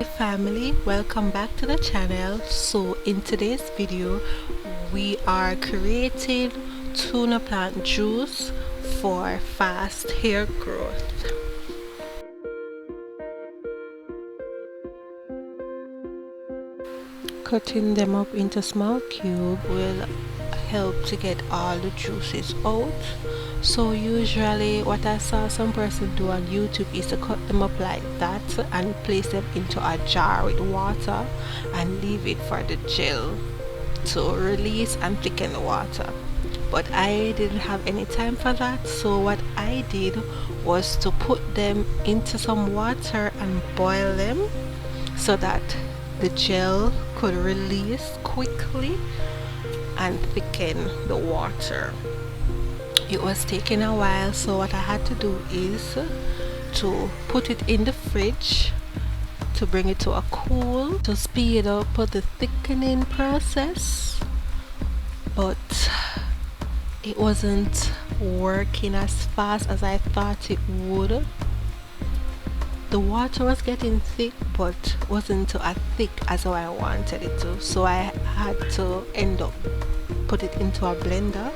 Hey family, welcome back to the channel. So in today's video we are creating tuna plant juice for fast hair growth. Cutting them up into small cubes will help to get all the juices out. So usually what I saw some person do on YouTube is to cut them up like that and place them into a jar with water and leave it for the gel to release and thicken the water. But I didn't have any time for that, so what I did was to put them into some water and boil them so that the gel could release quickly and thicken the water. It was taking a while, so what I had to do is to put it in the fridge to bring it to a cool to speed up the thickening process, but it wasn't working as fast as I thought it would. The water was getting thick but wasn't as thick as how I wanted it to, so I had to end up put it into a blender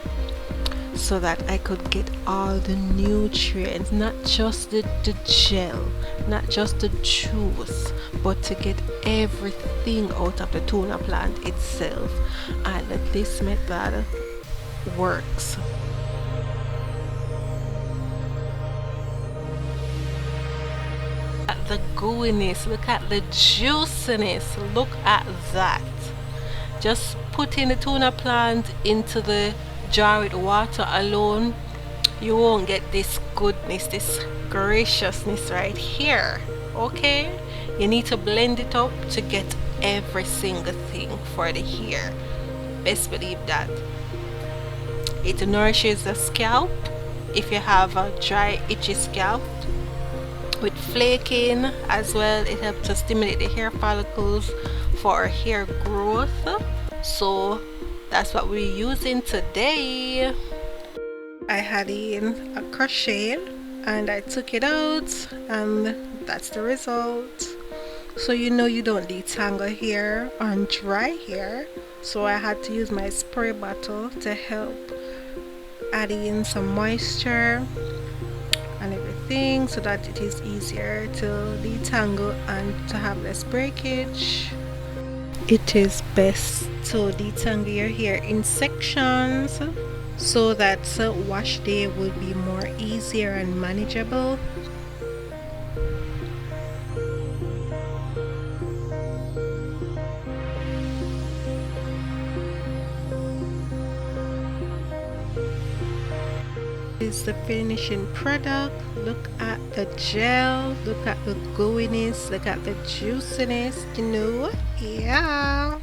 so that I could get all the nutrients, not just the gel, not just the juice, but to get everything out of the tuna plant itself. And this method works. At the gooiness, look at the juiciness, look at that. Just putting the tuna plant into the jar with water alone, you won't get this goodness, this graciousness right here. Okay, you need to blend it up to get every single thing for the hair. Best believe that. It nourishes the scalp if you have a dry itchy scalp. With flaking as well, it helps to stimulate the hair follicles for hair growth. So that's what we're using today. I had in a crochet and I took it out, and that's the result. So you know you don't detangle hair on dry hair, so I had to use my spray bottle to help add in some moisture and everything so that it is easier to detangle and to have less breakage. It is best to detangle your hair in sections so that wash day will be more easier and manageable. This is the finishing product. Look at the gel, look at the gooiness, look at the juiciness, you know. Yeah,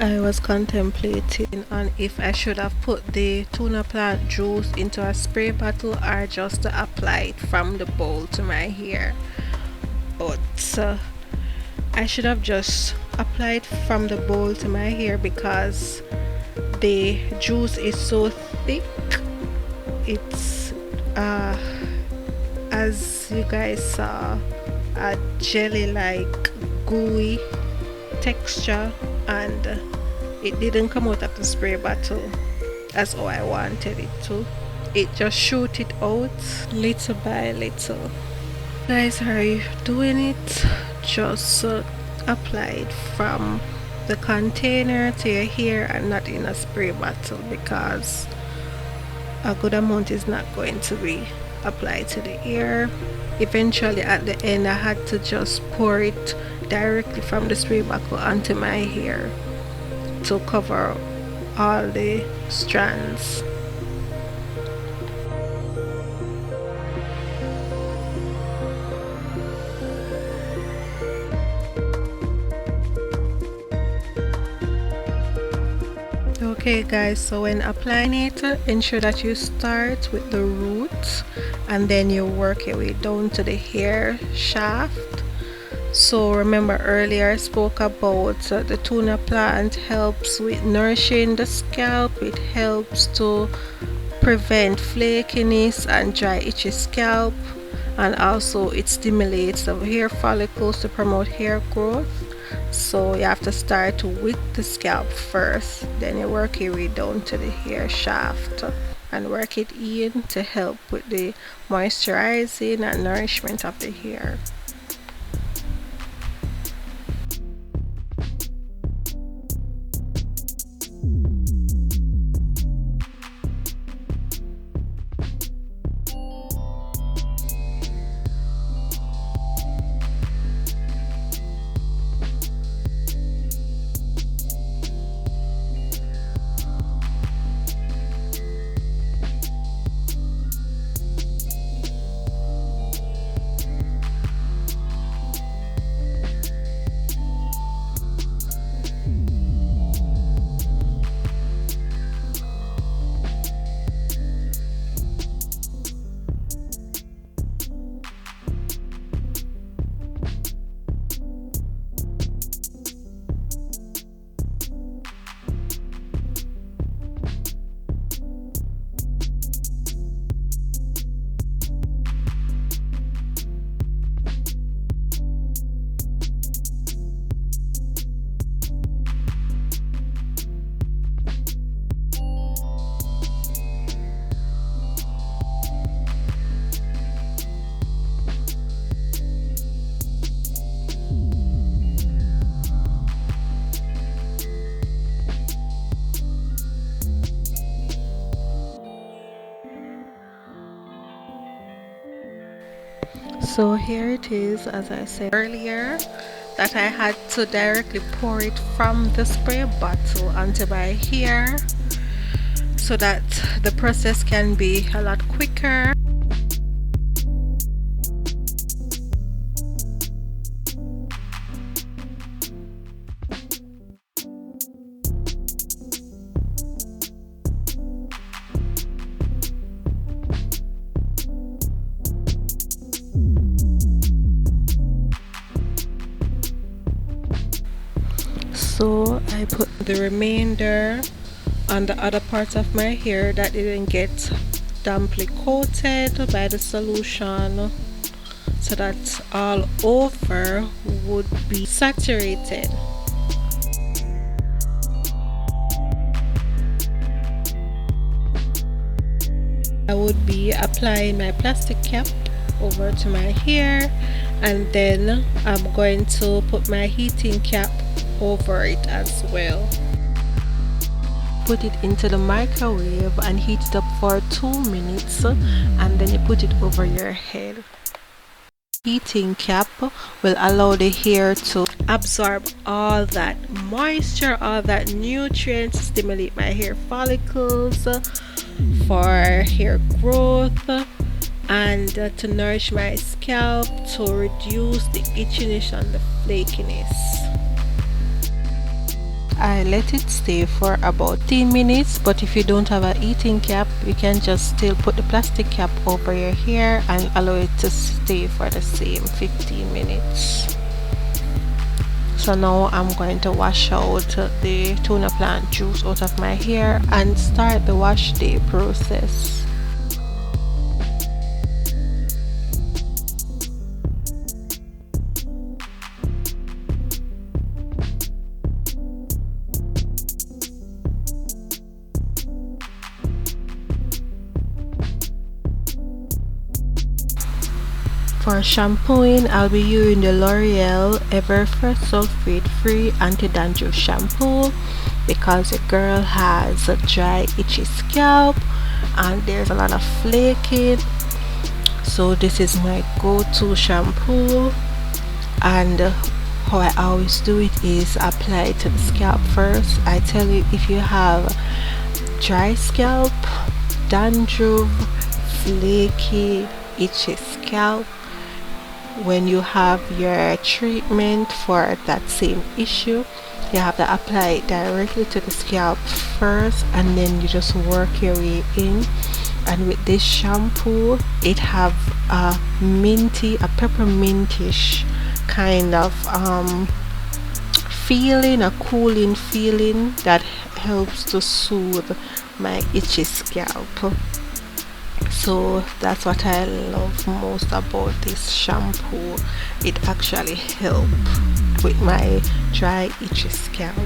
I was contemplating on if I should have put the tuna plant juice into a spray bottle or just to apply it from the bowl to my hair, but I should have just applied from the bowl to my hair because the juice is so thick. It's as you guys saw, a jelly like gooey texture, and it didn't come out of the spray bottle as how I wanted it to. It just shoot it out little by little. Guys, are you doing it? Just apply it from the container to your hair and not in a spray bottle, because a good amount is not going to be applied to the hair. Eventually at the end I had to just pour it directly from the spray bottle onto my hair to cover all the strands. Okay guys, so when applying it, ensure that you start with the roots and then you work your way down to the hair shaft. So remember earlier I spoke about the tuna plant helps with nourishing the scalp. It helps to prevent flakiness and dry itchy scalp, and also it stimulates the hair follicles to promote hair growth. So you have to start with the scalp first, then you work your way down to the hair shaft and work it in to help with the moisturizing and nourishment of the hair. So here it is, as I said earlier, that I had to directly pour it from the spray bottle onto my hair so that the process can be a lot quicker. So I put the remainder on the other parts of my hair that didn't get damply coated by the solution, so that all over would be saturated. I would be applying my plastic cap over to my hair, and then I'm going to put my heating cap over it as well. Put it into the microwave and heat it up for 2 minutes, and then you put it over your head. Heating cap will allow the hair to absorb all that moisture, all that nutrients, stimulate my hair follicles for hair growth, and to nourish my scalp, to reduce the itchiness and the flakiness. I let it stay for about 10 minutes, but if you don't have a heating cap, you can just still put the plastic cap over your hair and allow it to stay for the same 15 minutes. So now I'm going to wash out the tuna plant juice out of my hair and start the wash day process. For shampooing, I'll be using the L'Oreal Ever Fresh Sulfate Free Anti-Dandruff Shampoo because the girl has a dry, itchy scalp and there's a lot of flaking. So this is my go-to shampoo, and how I always do it is apply it to the scalp first. I tell you, if you have dry scalp, dandruff, flaky, itchy scalp, when you have your treatment for that same issue, you have to apply it directly to the scalp first, and then you just work your way in. And with this shampoo, it have a minty, a peppermintish kind of feeling, a cooling feeling that helps to soothe my itchy scalp. So that's what I love most about this shampoo. It actually helps with my dry itchy scalp.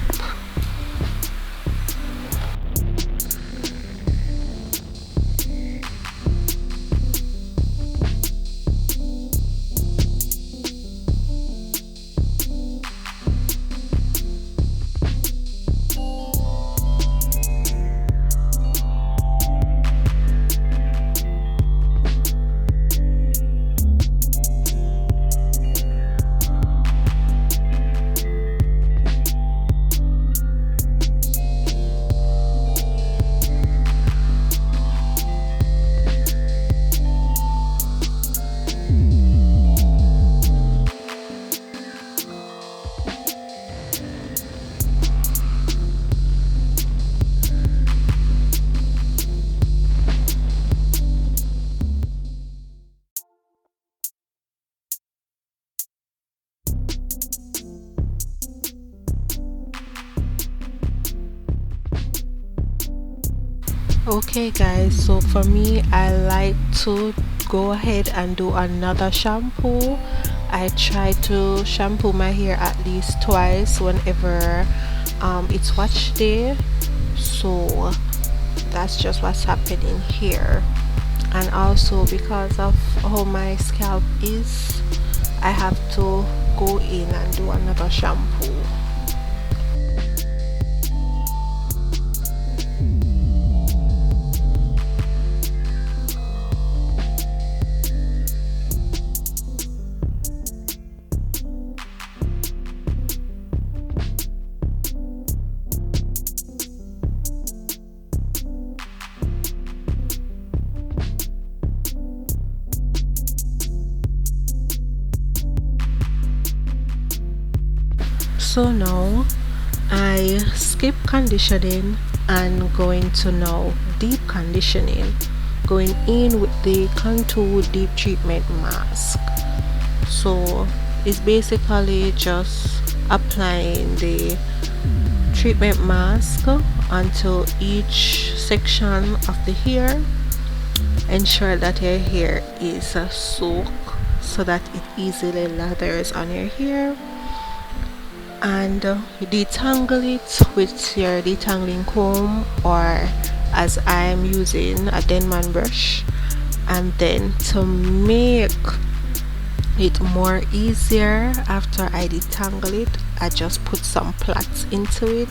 Okay guys, so for me I like to go ahead and do another shampoo. I try to shampoo my hair at least twice whenever it's wash day. So that's just what's happening here. And also because of how my scalp is, I have to go in and do another shampoo. So now I skip conditioning and going to now deep conditioning, going in with the contour deep treatment mask. So it's basically just applying the treatment mask onto each section of the hair. Ensure that your hair is soaked so that it easily lathers on your hair, and detangle it with your detangling comb, or as I'm using a Denman brush. And then to make it more easier, after I detangle it, I just put some plaits into it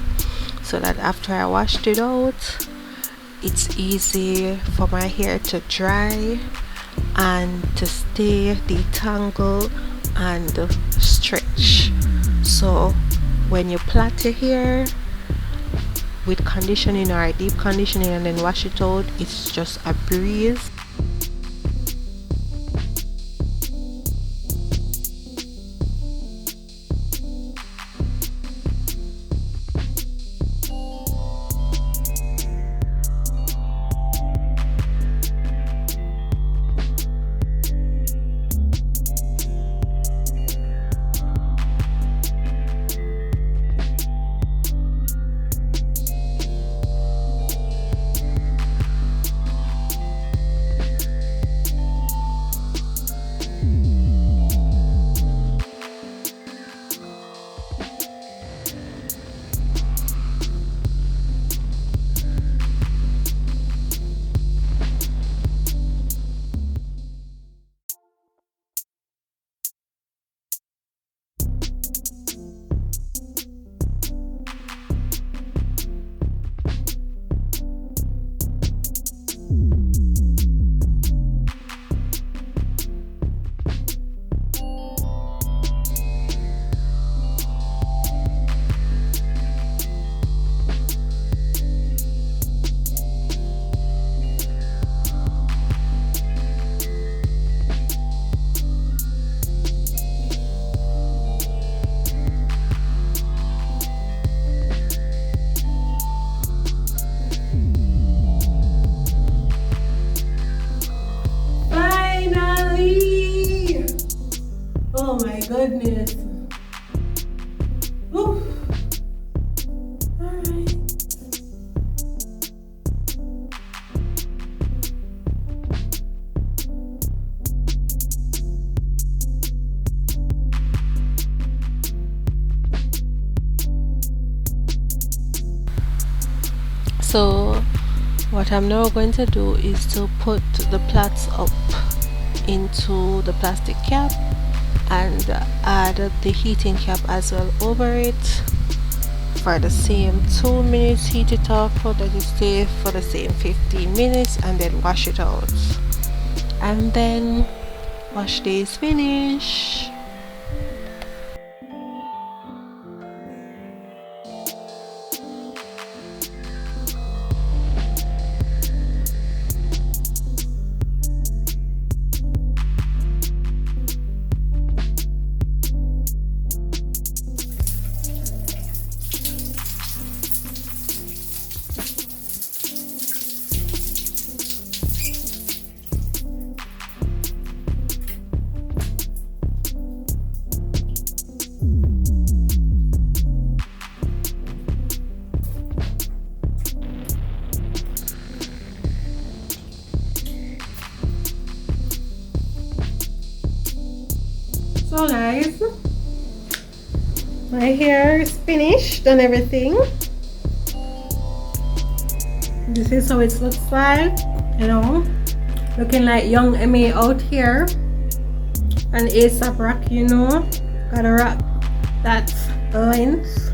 so that after I washed it out, it's easy for my hair to dry and to stay detangled and stretch. So when you plait your hair with conditioning or deep conditioning and then wash it out, it's just a breeze. Oh my goodness. Oof. Alright. So what I'm now going to do is to put the plats up into the plastic cap and add the heating cap as well over it for the same 2 minutes. Heat it up, let it stay for the same 15 minutes, and then wash it out. And then wash day is finished. So guys, my hair is finished and everything. This is how it looks like, you know, looking like young Emmy out here. And ASAP rock, you know, gotta rock that length,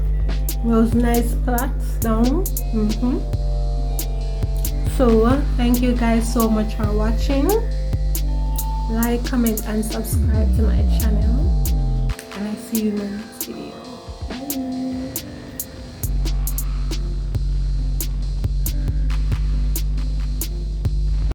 those nice plaits down. So thank you guys so much for watching. Like, comment and subscribe to my channel, and I see you in my next video.